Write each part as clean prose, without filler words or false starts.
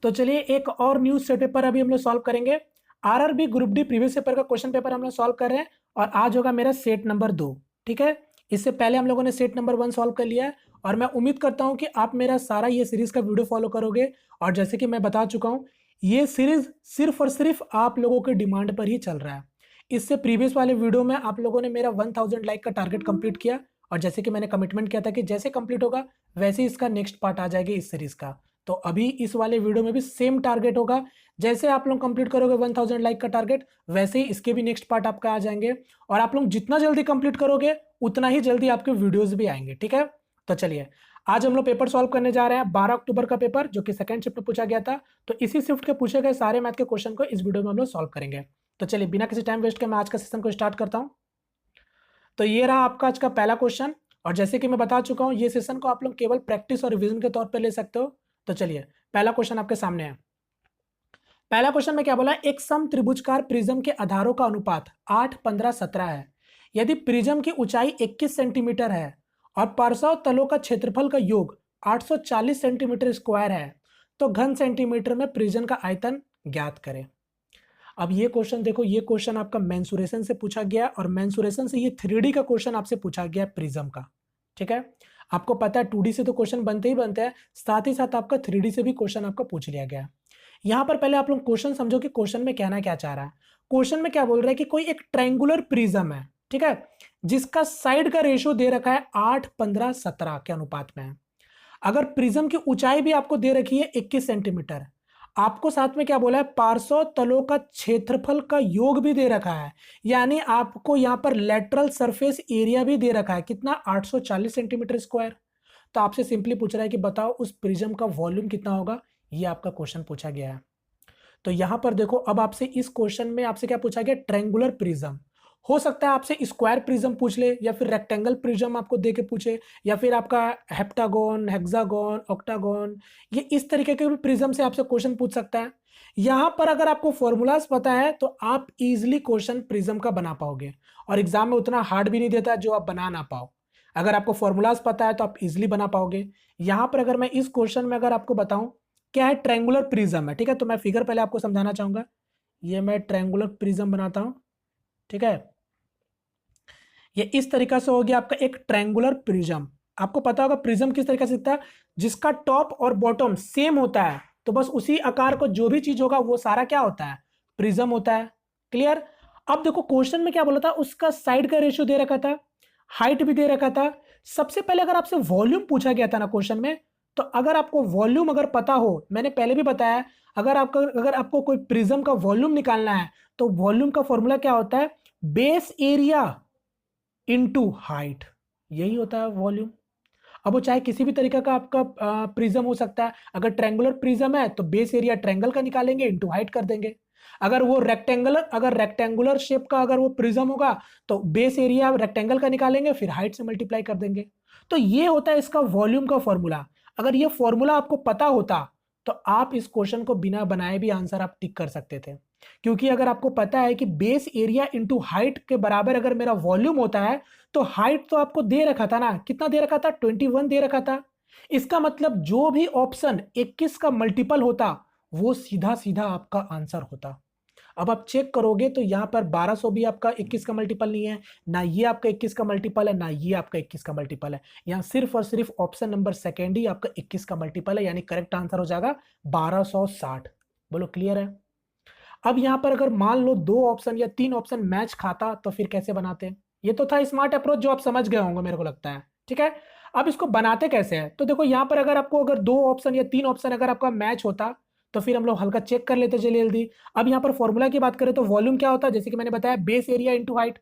तो चलिए एक और न्यू सेट पेपर अभी हम लोग सॉल्व करेंगे। RRB group D previous paper का क्वेश्चन पेपर हम लोग सॉल्व कर रहे हैं और आज होगा मेरा सेट नंबर 2। ठीक है, इससे पहले हम लोगों ने सेट नंबर 1 सॉल्व कर लिया है और मैं उम्मीद करता हूं कि आप मेरा सारा ये सीरीज का वीडियो फॉलो करोगे। और जैसे कि मैं बता चुका हूं, ये सीरीज सिर्फ और सिर्फ आप लोगों के डिमांड पर ही चल रहा है। इससे प्रीवियस वाले वीडियो में आप लोगों ने मेरा 1000 लाइक का टारगेट कंप्लीट किया और जैसे कि मैंने कमिटमेंट किया था कि जैसे कंप्लीट होगा वैसे ही इसका नेक्स्ट पार्ट आ जाएगी इस सीरीज का। तो अभी इस वाले वीडियो में भी सेम टारगेट होगा। जैसे आप लोग कंप्लीट करोगे 1000 लाइक का टारगेट, वैसे ही इसके भी नेक्स्ट पार्ट आपका आ जाएंगे। और आप लोग जितना जल्दी कंप्लीट करोगे उतना ही जल्दी आपके वीडियोस भी आएंगे। ठीक है, तो चलिए आज हम लोग पेपर सॉल्व करने जा रहे हैं 12 अक्टूबर का पेपर, जो कि सेकंड शिफ्ट में पूछा गया था। तो इसी शिफ्ट के पूछे गए सारे मैथ के क्वेश्चन को इस वीडियो में हम लोग सॉल्व करेंगे। तो चलिए बिना किसी टाइम वेस्ट के मैं आज का सेशन को स्टार्ट करता हूं। तो ये रहा आपका आज का पहला क्वेश्चन और जैसे कि मैं बता चुका हूं, ये सेशन को आप लोग केवल प्रैक्टिस और रिवीजन के तौर पर ले सकते हो। तो चलिए पहला क्वेश्चन आपके सामने है। पहला क्वेश्चन में क्या बोला, एक सम त्रिभुजकार प्रिज्म के आधारों का अनुपात 8, 15, 17 है। यदि प्रिज्म की ऊंचाई 21 सेंटीमीटर है और पार्श्व तलों का क्षेत्रफल का योग 840 सेंटीमीटर स्क्वायर है, तो घन सेंटीमीटर में प्रिज्म का आयतन ज्ञात करें। अब ये क्वेश्चन देखो, ये क्वेश्चन आपका मेंसुरेशन से पूछा गया और मेंसुरेशन से ये 3D का क्वेश्चन आपसे पूछा गया प्रिज्म का। ठीक है, आपको पता है 2D से तो क्वेश्चन बनते ही बनते हैं, साथ ही साथ आपका 3D से भी क्वेश्चन आपका पूछ लिया गया। यहां पर पहले आप लोग क्वेश्चन समझो कि क्वेश्चन में कहना क्या चाह रहा है। क्वेश्चन में क्या बोल रहा है कि कोई एक ट्रायंगुलर प्रिज्म है, ठीक है, जिसका साइड का रेशियो दे रखा है 8, 15, 17 के अनुपात में है। अगर प्रिज्म की ऊंचाई भी आपको दे रखी है 21 सेंटीमीटर, आपको साथ में क्या बोला है, पार्श्व तलों का क्षेत्रफल का योग भी दे रखा है, यानी आपको यहां पर लेटरल सरफेस एरिया भी दे रखा है कितना, 840 सेंटीमीटर स्क्वायर। तो आपसे सिंपली पूछ रहा है कि बताओ उस प्रिज्म का वॉल्यूम कितना होगा। ये आपका क्वेश्चन पूछा गया है। तो यहां पर देखो, अब आपसे इस क्वेश्चन में आपसे क्या पूछा गया, ट्रायंगुलर प्रिज्म। हो सकता है आपसे स्क्वायर प्रिज्म पूछ ले, या फिर रेक्टेंगल प्रिज्म आपको दे के पूछे, या फिर आपका हेप्टागोन, हेक्सागोन, ऑक्टागोन, ये इस तरीके के भी प्रिज्म से आपसे क्वेश्चन पूछ सकता है। यहां पर अगर आपको फॉर्मूलाज पता है तो आप इजीली क्वेश्चन प्रिज्म का बना पाओगे और एग्जाम में उतना हार्ड भी नहीं देता जो आप बना ना पाओ। अगर आपको फॉर्मूलाज पता है तो आप इजीली बना पाओगे। यहां पर अगर मैं इस क्वेश्चन में अगर आपको बताऊं क्या है, ट्रायंगुलर प्रिज्म है, ठीक है, तो मैं फिगर पहले आपको समझाना चाहूंगा। ये मैं ट्रायंगुलर प्रिज्म बनाता हूं, ठीक है। ये इस तरीका से हो गया आपका एक ट्रायंगुलर प्रिज्म। आपको पता होगा प्रिज्म किस तरीके से दिखता है, जिसका टॉप और बॉटम सेम होता है, तो बस उसी आकार को जो भी चीज होगा वो सारा क्या होता है, प्रिज्म होता है। क्लियर। अब देखो क्वेश्चन में क्या बोला था, उसका साइड का रेशियो दे रखा था, हाइट भी दे रखा था। सबसे पहले अगर आपसे वॉल्यूम पूछा गया था ना क्वेश्चन में, तो अगर आपको वॉल्यूम अगर पता हो, मैंने पहले भी बताया, अगर आपको कोई प्रिज्म का वॉल्यूम निकालना है तो वॉल्यूम का फॉर्मूला क्या होता है, बेस एरिया इनटू हाइट, यही होता है वॉल्यूम। अब वो चाहे किसी भी तरीके का आपका प्रिज्म हो सकता है। अगर ट्रायंगुलर प्रिज्म है तो बेस एरिया ट्रायंगल का निकालेंगे, इनटू हाइट कर देंगे। अगर रेक्टेंगुलर शेप का अगर वो प्रिज्म होगा तो बेस एरिया रेक्टेंगल का निकालेंगे, फिर हाइट से मल्टीप्लाई कर देंगे। तो ये होता है इसका वॉल्यूम का फॉर्मूला। अगर ये फॉर्मूला आपको पता होता तो आप इस क्वेश्चन को बिना बनाए भी आंसर आप टिक कर सकते थे, क्योंकि अगर आपको पता है कि बेस एरिया इंटू हाइट के बराबर अगर मेरा वॉल्यूम होता है, तो हाइट तो आपको दे रखा था ना, कितना दे रखा था, 21 दे रखा था। इसका मतलब जो भी ऑप्शन 21 का मल्टीपल होता वो सीधा सीधा आपका आंसर होता। अब आप चेक करोगे तो यहां पर 1200 भी आपका 21 का मल्टीपल नहीं है, ना ये आपका 21 का मल्टीपल है, ना ये आपका 21 का मल्टीपल है। यहां सिर्फ और सिर्फ ऑप्शन नंबर सेकेंड ही आपका 21 का मल्टीपल है, यानी करेक्ट आंसर हो जाएगा 1260। बोलो क्लियर है। अब यहां पर अगर मान लो 2 ऑप्शन या 3 ऑप्शन मैच खाता तो फिर कैसे बनाते। ये तो था स्मार्ट अप्रोच जो आप समझ गए होंगे मेरे को लगता है, ठीक है। अब इसको बनाते कैसे है, तो देखो यहां पर अगर आपको अगर 2 ऑप्शन या 3 ऑप्शन अगर आपका मैच होता तो फिर हम लोग हल्का चेक कर लेते जल्दी जल्दी। अब यहां पर फॉर्मूला की बात करें तो वॉल्यूम क्या होता है, जैसे कि मैंने बताया बेस एरिया इंटू हाइट।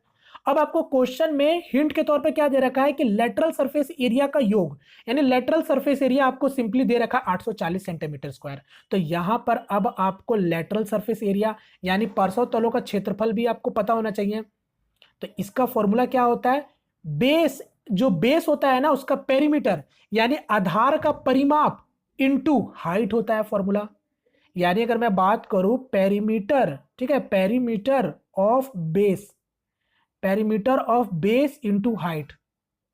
अब आपको क्वेश्चन में हिंट के तौर पे क्या दे रखा है कि लेटरल सरफेस एरिया का योग, यानी लेटरल सरफेस एरिया आपको सिंपली दे रखा है 840 सेंटीमीटर स्क्वायर। तो यहां पर अब आपको लेटरल सरफेस एरिया यानी पार्श्व तलों का क्षेत्रफल भी आपको पता होना चाहिए। तो इसका फॉर्मूला क्या होता है, बेस, जो बेस होता है ना उसका पेरीमीटर यानी आधार का परिमाप इंटू हाइट होता है फॉर्मूला। यानी अगर मैं बात करूं पेरीमीटर, ठीक है, perimeter of base into height,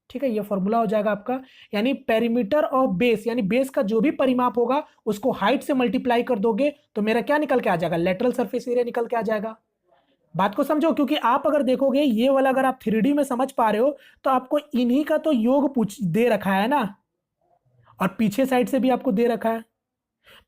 ठीक है, ये फॉर्मूला हो जाएगा आपका, यानी पेरीमीटर ऑफ बेस, यानी बेस का जो भी परिमाप होगा उसको हाइट से मल्टीप्लाई कर दोगे तो मेरा क्या निकल के आ जाएगा, लेटरल सरफेस एरिया निकल के आ जाएगा। बात को समझो, क्योंकि आप अगर देखोगे ये वाला अगर आप 3D में समझ पा रहे हो तो आपको इन्हीं का तो योग पूछ दे रखा है ना, और पीछे साइड से भी आपको दे रखा है,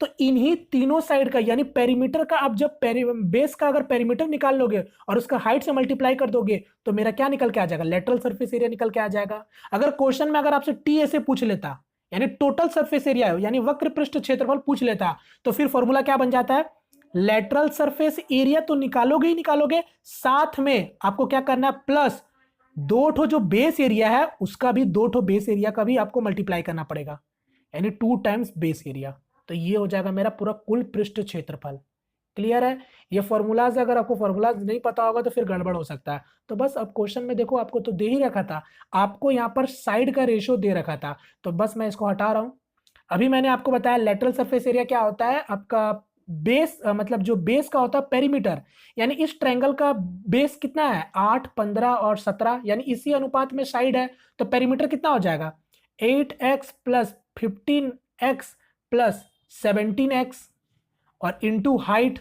तो इन्हीं तीनों साइड का यानी पेरीमीटर का आप जब बेस का अगर पेरीमीटर निकाल लोगे और उसका हाइट से मल्टीप्लाई कर दोगे तो मेरा क्या निकल के आ जाएगा, लेटरल सरफेस एरिया निकल के आ जाएगा। अगर क्वेश्चन में अगर आपसे टी ऐसे पूछ लेता, यानी टोटल सरफेस एरिया यानी वक्र पृष्ठ क्षेत्रफल पूछ लेता, तो फिर फॉर्मूला क्या बन जाता है, लेटरल सरफेस एरिया तो निकालोगे ही निकालोगे, साथ में आपको क्या करना है, प्लस दो ठो जो बेस एरिया है उसका भी, दो ठो बेस एरिया का भी आपको मल्टीप्लाई करना पड़ेगा, यानी 2 टाइम्स बेस एरिया। तो ये हो जाएगा मेरा पूरा कुल पृष्ठ क्षेत्रफल। क्लियर है। ये फॉर्मूलाज, अगर आपको फॉर्मूलाज नहीं पता होगा तो फिर गड़बड़ हो सकता है। तो बस अब क्वेश्चन में देखो, आपको तो दे ही रखा था, आपको यहाँ पर साइड का रेशियो दे रखा था, तो बस मैं इसको हटा रहा हूं। अभी मैंने आपको बताया लेटरल सरफेस एरिया क्या होता है, आपका बेस मतलब जो बेस का होता है पेरीमीटर, यानी इस ट्रायंगल का बेस कितना है, 8, 15 और 17, यानी इसी अनुपात में साइड है, तो पेरीमीटर कितना हो जाएगा, 8x plus 15x plus 17x और इंटू हाइट,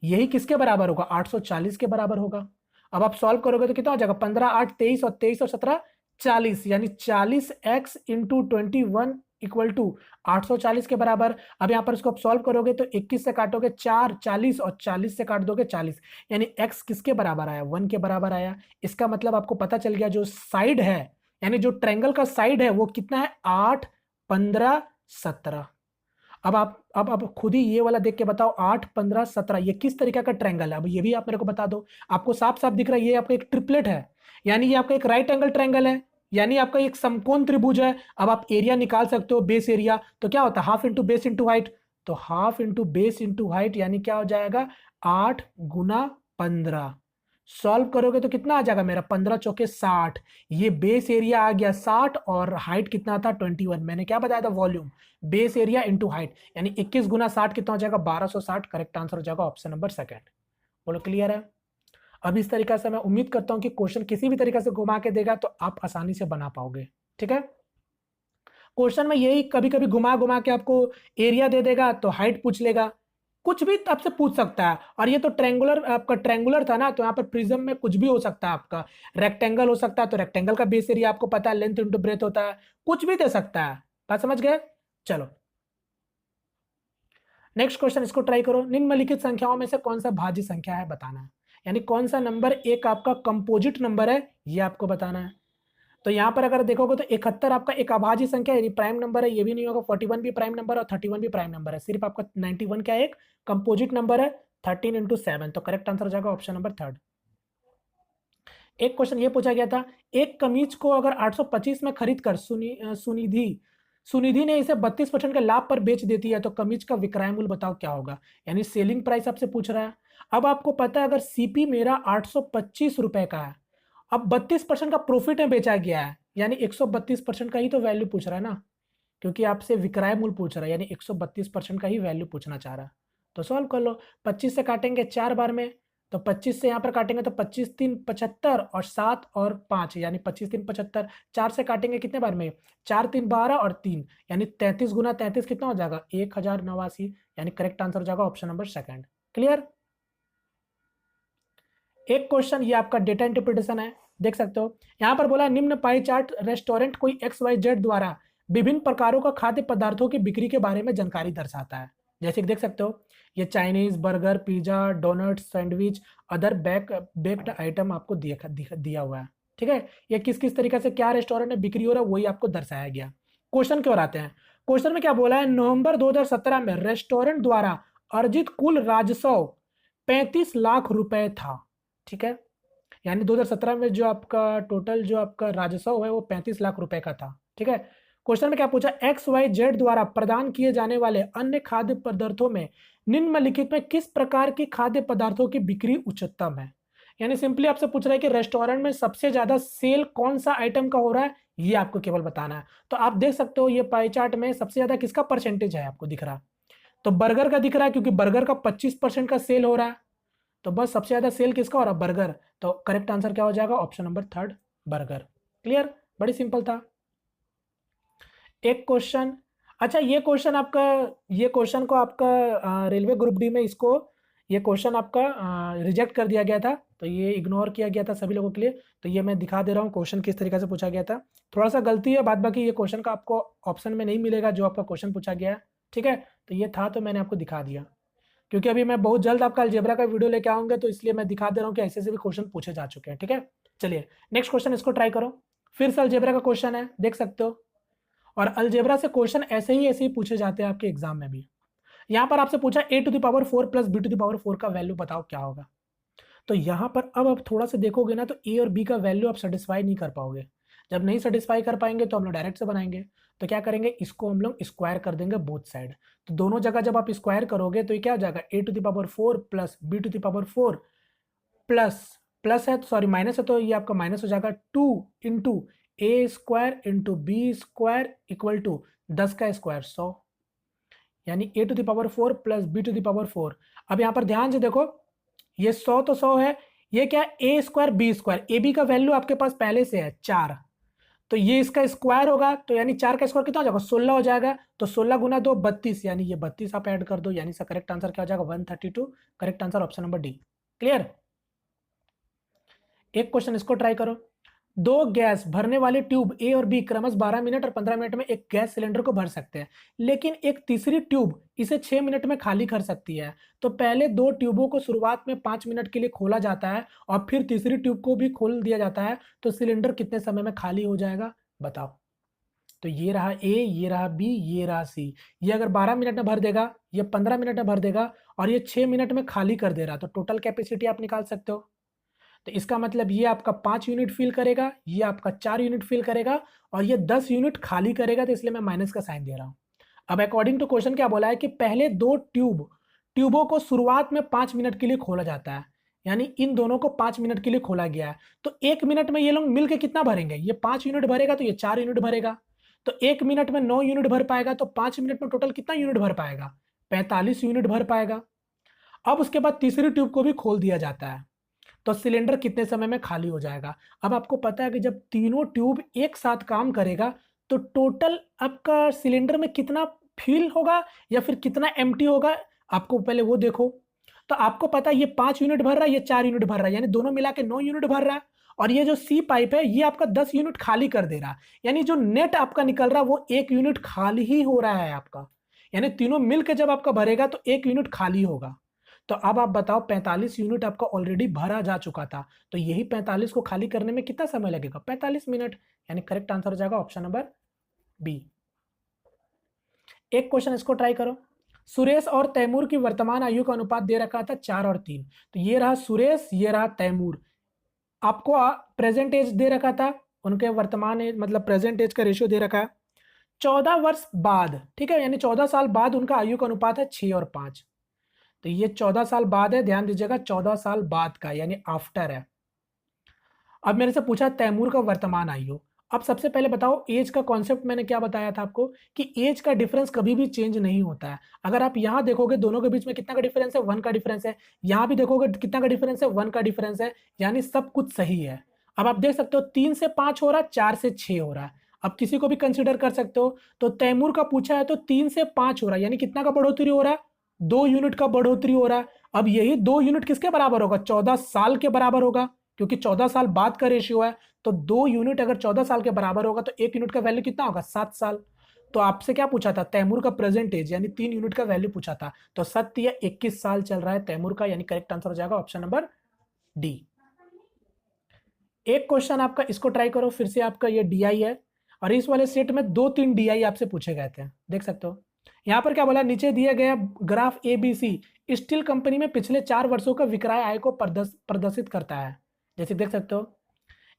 यही किसके बराबर होगा, 840 के बराबर होगा। अब आप सॉल्व करोगे तो कितना हो जाएगा, 15, 8, 23 और 23 और 17 40, यानी 40x इंटू 21 इक्वल टू 840 के बराबर। अब यहाँ पर इसको आप सॉल्व करोगे तो 21 से काटोगे 4, 40 और 40 से काट दोगे 40, यानी x किसके बराबर आया, 1 के बराबर आया। इसका मतलब आपको पता चल गया जो साइड है, यानी जो ट्रायंगल का साइड है वो कितना है, 8, 15, 17। अब खुद ही ये वाला देख के बताओ, 8, 15, 17 ये किस तरीके का ट्रायंगल है, अब ये भी आप मेरे को बता दो। आपको साफ साफ दिख रहा है ये आपका एक ट्रिपलेट है, यानी ये आपका एक राइट एंगल ट्रायंगल है, यानी आपका एक समकोण त्रिभुज है। अब आप एरिया निकाल सकते हो, बेस एरिया, तो क्या होता है, half into base into height, तो half into base into height यानी क्या हो जाएगा, 8 गुना 15। सॉल्व करोगे तो कितना आ जाएगा मेरा, 15 चौके 60, ये बेस एरिया आ गया 60 और हाइट कितना था 21। मैंने क्या बताया था, volume, base area into height, यानी 21 गुना 60 कितना हो जाएगा, 1260। करेक्ट आंसर हो जाएगा ऑप्शन नंबर सेकंड। बोलो क्लियर है। अब इस तरीके से मैं उम्मीद करता हूं कि क्वेश्चन किसी भी तरीके से घुमा के देगा तो आप आसानी से बना पाओगे। ठीक है, क्वेश्चन में यही कभी कभी घुमा घुमा के आपको एरिया दे देगा तो हाइट पूछ लेगा, कुछ भी आपसे पूछ सकता है। और ये तो ट्रायंगुलर, आपका ट्रायंगुलर था ना, तो यहाँ पर प्रिज्म में कुछ भी हो सकता है, आपका रेक्टेंगल हो सकता है, तो रेक्टेंगल का बेस एरिया आपको पता है, लेंथ इंटू ब्रेथ होता है, कुछ भी दे सकता है। बात समझ गए। चलो नेक्स्ट क्वेश्चन, इसको ट्राई करो। निम्नलिखित संख्याओं में से कौन सा भाज्य संख्या है बताना है, यानी कौन सा नंबर एक आपका कंपोजिट नंबर है ये आपको बताना है। तो यहाँ पर अगर देखोगे तो 71 आपका एक अभाज्य संख्या यानी प्राइम नंबर है, ये भी नहीं होगा। 41 भी प्राइम नंबर और 31 भी प्राइम नंबर है। सिर्फ आपका 91 क्या है, एक कंपोजिट नंबर है, 13 इंटू 7। तो करेक्ट आंसर हो जाएगा ऑप्शन नंबर थर्ड। एक क्वेश्चन ये पूछा गया था, एक कमीज को अगर 825 में खरीद कर सुनिधि ने इसे 32% के लाभ पर बेच देती है तो कमीज का विक्रय मूल्य बताओ क्या होगा, यानी सेलिंग प्राइस आपसे पूछ रहा है। अब आपको पता है अगर सीपी मेरा 825 रुपए का है, अब 32% का प्रॉफिट में बेचा गया है, यानी 132% का ही तो वैल्यू पूछ रहा है ना, क्योंकि आपसे विक्रय मूल्य पूछ रहा है, यानी 132% का ही वैल्यू पूछना चाह रहा है। तो सॉल्व कर लो, 25 से काटेंगे 4 बार में, तो 25 से यहाँ पर काटेंगे तो 25 3 75 और 7 और 5, यानी 25 3 75। 4 से काटेंगे कितने बार में, 4 3 12 और 3, यानी 33 गुना 33 कितना हो जाएगा, 1089, यानी करेक्ट आंसर हो जाएगा ऑप्शन नंबर सेकंड। क्लियर। एक क्वेश्चन ये आपका डेटा इंटरप्रिटेशन है, देख सकते हो यहाँ पर बोला निम्न पाई चार्ट रेस्टोरेंट कोई XYZ द्वारा विभिन्न प्रकारों का खाद्य पदार्थों की बिक्री के बारे में जानकारी दर्शाता है। जैसे कि देख सकते हो ये Chinese, burger, pizza, donut, sandwich, other baked item आपको दिया हुआ है। ठीक है, ये किस किस तरीके से क्या रेस्टोरेंट में बिक्री हो रहा है वही आपको दर्शाया गया। क्वेश्चन की ओर आते हैं। क्वेश्चन में क्या बोला है, नवंबर 2017 में रेस्टोरेंट द्वारा अर्जित कुल राजस्व 35 लाख रुपए था। ठीक है, यानी 2017 में जो आपका टोटल जो आपका राजस्व है वो 35 लाख रुपए का था। ठीक है, क्वेश्चन में क्या पूछा, XYZ द्वारा प्रदान किए जाने वाले अन्य खाद्य पदार्थों में निम्नलिखित में किस प्रकार की खाद्य पदार्थों की बिक्री उच्चतम है, यानी सिंपली आपसे पूछ रहा है कि रेस्टोरेंट में सबसे ज्यादा सेल कौन सा आइटम का हो रहा है, ये आपको केवल बताना है। तो आप देख सकते हो ये पाई चार्ट में सबसे ज्यादा किसका परसेंटेज है आपको दिख रहा है, तो बर्गर का दिख रहा है, क्योंकि बर्गर का 25% का सेल हो रहा है। तो बस सबसे ज्यादा सेल किसका हो रहा है, बर्गर। तो करेक्ट आंसर क्या हो जाएगा option number third, burger. Clear. बड़ी सिंपल था। एक क्वेश्चन, अच्छा ये क्वेश्चन को आपका रेलवे ग्रुप डी में ये क्वेश्चन आपका रिजेक्ट कर दिया गया था, तो ये इग्नोर किया गया था सभी लोगों के लिए। तो ये मैं दिखा दे रहा हूँ क्वेश्चन किस तरीके से पूछा गया था। थोड़ा सा गलती है, बाद बाकी ये क्वेश्चन का आपको ऑप्शन में नहीं मिलेगा जो आपका क्वेश्चन पूछा गया है, ठीक है। तो ये था, तो मैंने आपको दिखा दिया, क्योंकि अभी मैं बहुत जल्द आपका अलजेब्रा का वीडियो लेके आऊँगा, तो इसलिए मैं दिखा दे रहा हूँ कि ऐसे ऐसे भी क्वेश्चन पूछे जा चुके हैं, ठीक है। चलिए नेक्स्ट क्वेश्चन, इसको ट्राई करो। फिर से अलजेब्रा का क्वेश्चन है, देख सकते हो। और अलजेब्रा से क्वेश्चन ऐसे ही पूछे जाते हैं आपके एग्जाम में भी। यहाँ पर आपसे पूछा a⁴ प्लस b⁴ का वैल्यू बताओ क्या होगा। तो यहाँ पर अब आप थोड़ा सा देखोगे ना, तो ए और बी का वैल्यू आप सेटिस्फाई नहीं कर पाओगे। जब नहीं सेटिस्फाई कर पाएंगे तो हम लोग डायरेक्ट से बनाएंगे। तो क्या करेंगे, इसको हम लोग स्क्वायर कर देंगे बोथ साइड। तो दोनों जगह जब आप स्क्वायर करोगे तो ये क्या हो जाएगा, a⁴ प्लस b⁴ प्लस है, सॉरी माइनस है, तो ये आपका माइनस हो जाएगा 2 into a² into b² equal to 10 का स्क्वायर 100, यानी a⁴ प्लस b⁴। अब यहाँ पर ध्यान से देखो, ये 100 तो 100 है, ये क्या है a² b², ए बी का वैल्यू आपके पास पहले से है 4, तो ये इसका स्क्वायर होगा, तो यानी 4 का स्क्वायर कितना हो जाएगा, 16 हो जाएगा। तो 16 गुना 2 32, यानी ये 32 आप ऐड कर दो, यानी इसका करेक्ट आंसर क्या हो जाएगा 132। Correct answer option number D. Clear. एक क्वेश्चन इसको ट्राई करो। दो गैस भरने वाले ट्यूब ए और बी क्रमशः 12 मिनट और 15 मिनट में एक गैस सिलेंडर को भर सकते हैं, लेकिन एक तीसरी ट्यूब इसे 6 मिनट में खाली कर सकती है। तो पहले दो ट्यूबों को शुरुआत में 5 मिनट के लिए खोला जाता है और फिर तीसरी ट्यूब को भी खोल दिया जाता है, तो सिलेंडर कितने समय में खाली हो जाएगा बताओ। तो ये रहा ए, ये रहा बी, ये रहा सी। ये अगर 12 मिनट में भर देगा, ये 15 मिनट में भर देगा, और ये 6 मिनट में खाली कर दे रहा, तो टोटल कैपेसिटी आप निकाल सकते हो। तो इसका मतलब ये आपका 5 यूनिट फिल करेगा, ये आपका 4 यूनिट फिल करेगा, और ये 10 यूनिट खाली करेगा, तो इसलिए मैं माइनस का साइन दे रहा हूं। अब अकॉर्डिंग टू क्वेश्चन क्या बोला है कि पहले दो ट्यूबों को शुरुआत में 5 मिनट के लिए खोला जाता है, यानी इन दोनों को 5 मिनट के लिए खोला गया है। तो 1 मिनट में ये लोग मिलकर कितना भरेंगे, ये 5 यूनिट भरेगा, तो ये 4 यूनिट भरेगा। तो 1 मिनट में 9 यूनिट भर पाएगा, तो 5 मिनट में टोटल कितना यूनिट भर पाएगा, 45 यूनिट भर पाएगा। अब उसके बाद तीसरी ट्यूब को भी खोल दिया जाता है, तो सिलेंडर कितने समय में खाली हो जाएगा। अब आपको पता है कि जब तीनों ट्यूब एक साथ काम करेगा तो टोटल आपका सिलेंडर में कितना फिल होगा या फिर कितना एम्प्टी होगा, आपको पहले वो देखो। तो आपको पता है ये 5 यूनिट भर रहा है, ये 4 यूनिट भर रहा है, यानी दोनों मिला के 9 यूनिट भर रहा है। और ये जो सी पाइप है ये आपका 10 यूनिट खाली कर दे रहा है, यानी जो नेट आपका निकल रहा है वो 1 यूनिट खाली ही हो रहा है आपका, यानी तीनों मिलकर जब आपका भरेगा तो 1 यूनिट खाली होगा। तो अब आप बताओ 45 यूनिट आपका ऑलरेडी भरा जा चुका था, तो यही 45 को खाली करने में कितना समय लगेगा, 45 मिनट, यानी करेक्ट आंसर हो जाएगा ऑप्शन नंबर बी। एक क्वेश्चन इसको ट्राई करो। सुरेश और तैमूर की वर्तमान आयु का अनुपात दे रखा था 4 और 3। तो ये रहा सुरेश, ये रहा तैमूर। आपको प्रेजेंट एज दे रखा था, उनके वर्तमान एज मतलब प्रेजेंट एज का रेशियो दे रखा है 14 वर्ष बाद, ठीक है, यानी 14 साल बाद उनका आयु का अनुपात है 6 और 5। तो ये 14 साल बाद है, ध्यान दीजिएगा 14 साल बाद का, यानी आफ्टर है। अब मेरे से पूछा तैमूर का वर्तमान आयु। अब सबसे पहले बताओ एज का कॉन्सेप्ट मैंने क्या बताया था आपको कि एज का डिफरेंस कभी भी चेंज नहीं होता है। अगर आप यहां देखोगे दोनों के बीच में कितना का डिफरेंस है, 1 का डिफरेंस है। यहां भी देखोगे कितना का डिफरेंस है, 1 का डिफरेंस है, यानी सब कुछ सही है। अब आप देख सकते हो 3 से 5 हो रहा है, 4 से 6 हो रहा है। अब किसी को भी कंसिडर कर सकते हो। तो तैमूर का पूछा है तो 3 से 5 हो रहा है, यानी कितना का बढ़ोतरी हो रहा है, 2 यूनिट का बढ़ोतरी हो रहा है। अब यही 2 यूनिट किसके बराबर होगा, 14 साल के बराबर होगा, क्योंकि 14 साल बाद का रेशियो है। तो 2 यूनिट अगर 14 साल के बराबर होगा तो 1 यूनिट का वैल्यू कितना होगा, 7 साल। तो आपसे क्या पूछा था, तैमूर का प्रेजेंट एज यानी 3 यूनिट का वैल्यू पूछा था। तो सत्य 21 साल चल रहा है तैमूर का, यानी करेक्ट आंसर हो जाएगा ऑप्शन नंबर डी। एक क्वेश्चन आपका इसको ट्राई करो, फिर से आपका ये डीआई है, और इस वाले सेट में 2-3 डीआई आपसे पूछे गए थे, देख सकते हो। यहां पर क्या बोला, नीचे दिया गया ग्राफ एबीसी स्टील कंपनी में पिछले 4 वर्षों का विक्रय आय को प्रदर्शित करता है। जैसे देख सकते हो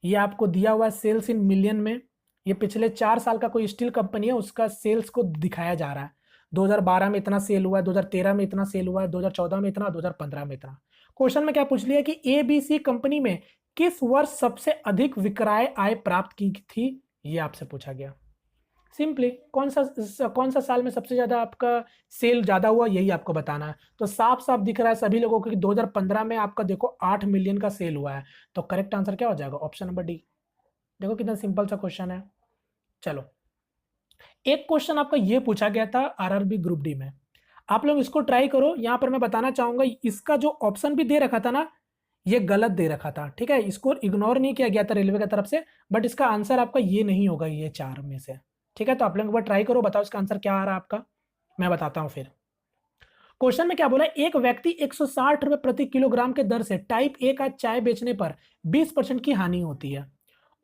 ये आपको दिया हुआ सेल्स इन मिलियन में, ये पिछले 4 साल का कोई स्टील कंपनी है उसका सेल्स को दिखाया जा रहा है। 2012 में इतना सेल हुआ है, 2013 में इतना सेल हुआ है, 2014 में इतना, 2015 में इतना। क्वेश्चन में क्या पूछ लिया कि एबीसी कंपनी में किस वर्ष सबसे अधिक विक्रय आय प्राप्त की थी, ये आपसे पूछा गया। सिंपली कौन सा साल में सबसे ज्यादा आपका सेल ज्यादा हुआ, यही आपको बताना है। तो साफ साफ दिख रहा है सभी लोगों को कि 2015 में आपका देखो 8 मिलियन का सेल हुआ है। तो करेक्ट आंसर क्या हो जाएगा, ऑप्शन नंबर डी। देखो कितना सिंपल सा क्वेश्चन है। चलो, एक क्वेश्चन आपका ये पूछा गया था आरआरबी ग्रुप डी में, आप लोग इसको ट्राई करो। यहां पर मैं बताना चाहूंगा, इसका जो ऑप्शन भी दे रखा था ना, ये गलत दे रखा था, ठीक है, इसको इग्नोर नहीं किया गया था रेलवे की तरफ से, बट इसका आंसर आपका ये नहीं होगा, ये चार में से, ठीक है। तो आप लोग एक बार ट्राई करो, बताओ इसका आंसर क्या आ रहा है आपका, मैं बताता हूं फिर। क्वेश्चन में क्या बोला, एक व्यक्ति 160 रुपए प्रति किलोग्राम के दर से टाइप ए का चाय बेचने पर 20% की हानि होती है।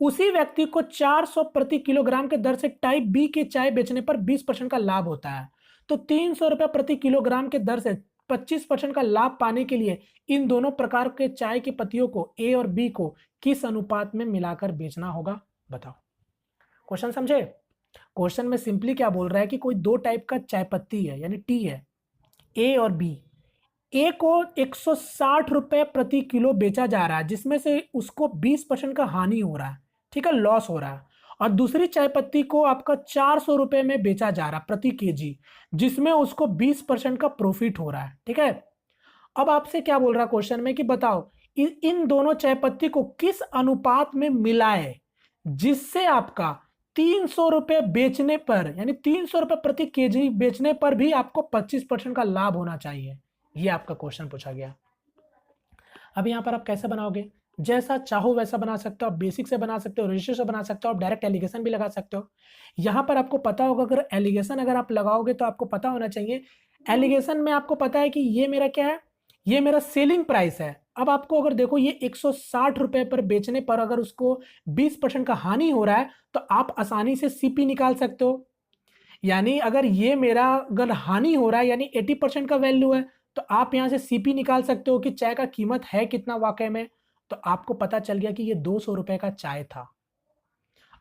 उसी व्यक्ति को 400 प्रति किलोग्राम के दर से टाइप बी के चाय बेचने पर 20% का लाभ होता है। तो 300 रुपए प्रति किलोग्राम के दर से 25% का लाभ पाने के लिए इन दोनों प्रकार के चाय की पत्तियों को ए और बी को किस अनुपात में मिलाकर बेचना होगा, बताओ। क्वेश्चन समझे? क्वेश्चन में सिंपली क्या बोल रहा है कि कोई दो टाइप का चाय पत्ती है, यानी टी है, ए और बी। ए को 160 रुपए प्रति किलो बेचा जा रहा है, जिसमें से उसको 20% का हानि हो रहा है, ठीक है, लॉस हो रहा है। और दूसरी चाय पत्ती को आपका 400 रुपए में बेचा जा रहा है प्रति केजी, जिसमें उसको 20% का प्रॉफिट हो रहा है, ठीक है। अब आपसे क्या बोल रहा है क्वेश्चन में कि बताओ इन दोनों चाय पत्ती को किस अनुपात में मिलाए जिससे आपका 300 रुपए बेचने पर, यानी 300 रुपए प्रति केजी बेचने पर भी आपको 25% का लाभ होना चाहिए। ये आपका क्वेश्चन पूछा गया। अब यहां पर आप कैसे बनाओगे, जैसा चाहो वैसा बना सकते हो, आप बेसिक से बना सकते हो, रेशियो से बना सकते हो, आप डायरेक्ट एलिगेशन भी लगा सकते हो। यहां पर आपको पता होगा, अगर एलिगेशन अगर आप लगाओगे तो आपको पता होना चाहिए, एलिगेशन में आपको पता है कि ये मेरा क्या है, ये मेरा सेलिंग प्राइस है। अब आपको अगर देखो ये 160 रुपए पर बेचने पर अगर उसको 20% का हानि हो रहा है, तो आप आसानी से सीपी निकाल सकते हो। यानी अगर ये मेरा अगर हानि हो रहा है, यानी 80% का वैल्यू है, तो आप यहां से सीपी निकाल सकते हो कि चाय का कीमत है कितना वाकई में। तो आपको पता चल गया कि ये 200 रुपए का चाय था।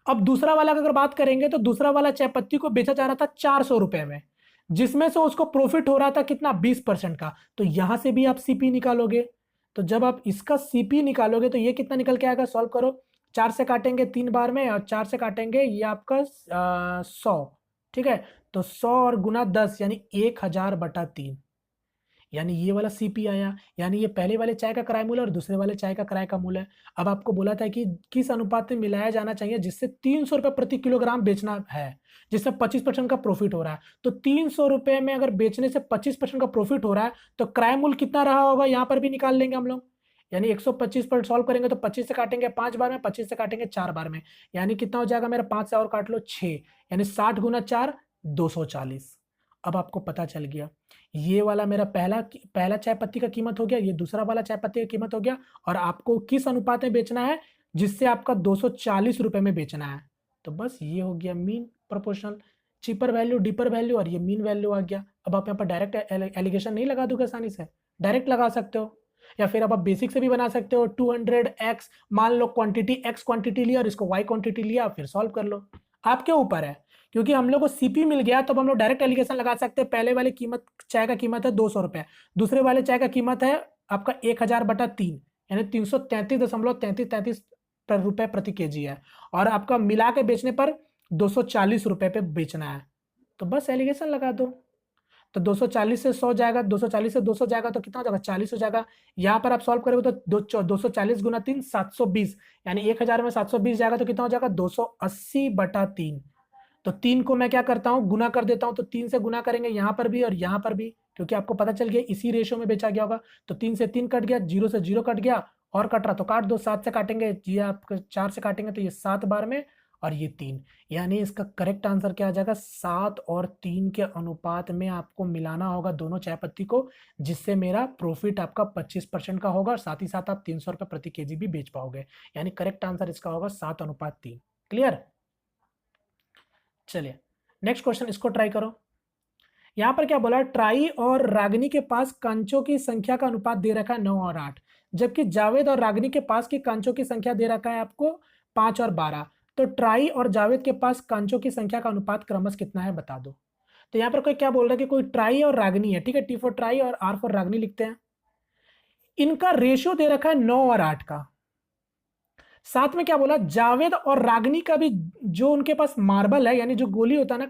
अब दूसरा वाला अगर बात करेंगे, तो दूसरा वाला चाय पत्ती को बेचा जा रहा था 400 रुपए में, जिसमें से उसको प्रॉफिट हो रहा था कितना, 20% का। तो यहां से भी आप सीपी निकालोगे। तो जब आप इसका सीपी निकालोगे तो ये कितना निकल के आएगा, सॉल्व करो। 4 से काटेंगे 3 बार में, और 4 से काटेंगे ये आपका 100, ठीक है। तो 100 और गुना 10 यानी 1000/3, यानी ये वाला सीपी आया। यानी ये पहले वाले चाय का किराया मूल्य और दूसरे वाले चाय का किराए का मूल्य है। अब आपको बोला था कि किस अनुपात में मिलाया जाना चाहिए जिससे 300 रुपए प्रति किलोग्राम बेचना है, जिससे 25% का प्रॉफिट हो रहा है। तो 300 रुपए में अगर बेचने से 25% का प्रॉफिट हो रहा है, तो किराया मूल्य कितना रहा होगा, यहां पर भी निकाल लेंगे हम लोग। यानी 125 पर सॉल्व करेंगे तो 25 से काटेंगे 5 बार में, 25 से काटेंगे 4 बार में, यानी कितना हो जाएगा मेरा, 5 से और काट लो 6, यानी 60 गुना 4 240। अब आपको पता चल गया, ये वाला मेरा पहला चाय पत्ती का कीमत हो गया, ये दूसरा वाला चाय पत्ती का कीमत हो गया, और आपको किस अनुपात में बेचना है जिससे आपका 240 रुपए में बेचना है। तो बस ये हो गया mean proportional, cheaper value, deeper value, और ये मीन वैल्यू आ गया। अब आप यहाँ पर डायरेक्ट एलिगेशन नहीं लगा दोगे आसानी से, डायरेक्ट लगा सकते हो, या फिर अब आप बेसिक से भी बना सकते हो। 200x, मान लो क्वांटिटी x क्वांटिटी लिया और इसको y क्वांटिटी लिया, फिर सॉल्व कर लो, आपके ऊपर है। क्योंकि हम लोग को सीपी मिल गया, तो हम लोग डायरेक्ट एलिगेशन लगा सकते हैं। पहले वाले कीमत, चाय का कीमत है 200 रुपए, दूसरे वाले चाय का कीमत है आपका 1000/3, यानी 333.33 रुपए प्रति केजी है, और आपका मिला के बेचने पर 240 रुपए पे बेचना है। तो बस एलिगेशन लगा दो। तो 240 से 100 जाएगा, 240 से 200 जाएगा, तो कितना हो जाएगा, 40 हो जाएगा। यहाँ पर आप सॉल्व करोगे तो 240 गुना 3 720, यानी 1000 में 720 जाएगा, तो कितना हो जाएगा 280/3। तो 3 को मैं क्या करता हूँ, गुना कर देता हूँ। तो 3 से गुना करेंगे यहाँ पर भी और यहाँ पर भी, क्योंकि आपको पता चल गया इसी रेशियो में बेचा गया होगा। तो 3 से 3 कट गया, 0 से 0 कट गया, और कट रहा तो काट दो। 7 से काटेंगे, ये आप 4 से काटेंगे तो ये 7 बार में, और ये 3, यानी इसका करेक्ट आंसर क्या आ जाएगा, 7 और 3 के अनुपात में आपको मिलाना होगा दोनों चाय पत्ती को, जिससे मेरा प्रॉफिट आपका 25% का होगा, और साथ ही साथ आप 300 रुपये प्रति केजी भी बेच पाओगे। यानी करेक्ट आंसर इसका होगा 7:3। क्लियर? चलिए नेक्स्ट क्वेश्चन, इसको ट्राई करो। यहां पर क्या बोला, ट्राई और रागिनी के पास कांचों की संख्या का अनुपात दे रखा है 9 और 8, जबकि जावेद और रागिनी के पास की कांचों की संख्या दे रखा है आपको 5 और 12। तो ट्राई और जावेद के पास कांचों की संख्या का अनुपात क्रमश कितना है, बता दो। तो यहां पर कोई क्या बोल रहा है कि कोई ट्राई और रागिनी है, ठीक है, टी फॉर ट्राई और आर फॉर रागिनी लिखते हैं। इनका रेशियो दे रखा है 9 और 8 का। साथ में क्या बोला, जावेद और रागिनी का भी जो उनके पास मार्बल है, यानी जो गोली होता है ना,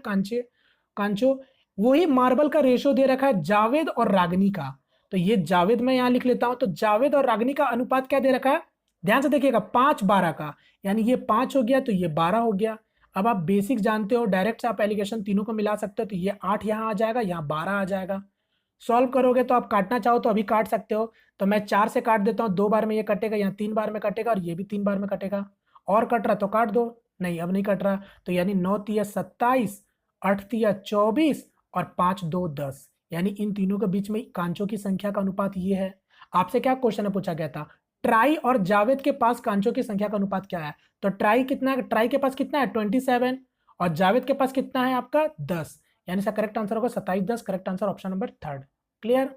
कांचो, वही मार्बल का रेशियो दे रखा है जावेद और रागिनी का। तो ये जावेद मैं यहां लिख लेता हूं। तो जावेद और रागिनी का अनुपात क्या दे रखा है, ध्यान से देखिएगा, 5 12 का, यानी ये 5 हो गया तो ये 12 हो गया। अब आप बेसिक जानते हो, डायरेक्ट से आप एलिगेशन तीनों को मिला सकते हो, तो ये 8 यहाँ आ जाएगा, यहाँ 12 आ जाएगा। सॉल्व करोगे तो आप काटना चाहो तो अभी काट सकते हो, तो मैं 4 से काट देता हूँ, 2 बार में ये कटेगा, यहाँ 3 बार में कटेगा, और ये भी 3 बार में कटेगा। और कट रहा तो काट दो, नहीं अब नहीं कट रहा, तो यानी 9 तिया 27, 8 तिया 24 और 5 2 10, यानी इन तीनों के बीच में कांचों की संख्या का अनुपात ये है। आपसे क्या क्वेश्चन में पूछा गया था, ट्राई और जावेद के पास कांचों की संख्या का अनुपात क्या है, तो ट्राई के पास कितना है 27, और जावेद के पास कितना है आपका 10, यानी इसका करेक्ट आंसर होगा 27 10, correct answer option number 3। Clear.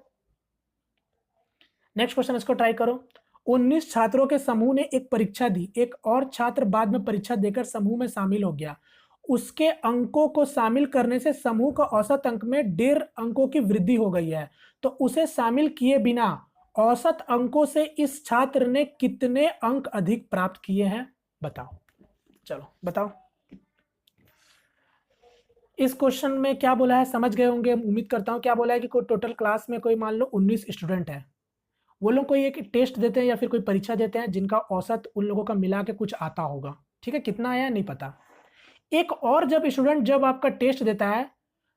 Next question इसको ट्राई करो। 19 छात्रों के समूह ने एक परीक्षा दी, एक और छात्र बाद में परीक्षा देकर समूह में शामिल हो गया, उसके अंकों को शामिल करने से समूह का औसत अंक में 1.5 अंकों की वृद्धि हो गई है, तो उसे शामिल किए बिना औसत अंकों से इस छात्र ने कितने अंक अधिक प्राप्त किए हैं, बताओ। चलो बताओ इस क्वेश्चन में क्या बोला है, समझ गए होंगे उम्मीद करता हूं। क्या बोला है कि कोई टोटल क्लास में कोई मान लो 19 स्टूडेंट है, वो लोग कोई एक टेस्ट देते हैं या फिर कोई परीक्षा देते हैं जिनका औसत उन लोगों का मिला के कुछ आता होगा, ठीक है, कितना आया नहीं पता। एक और जब स्टूडेंट जब आपका टेस्ट देता है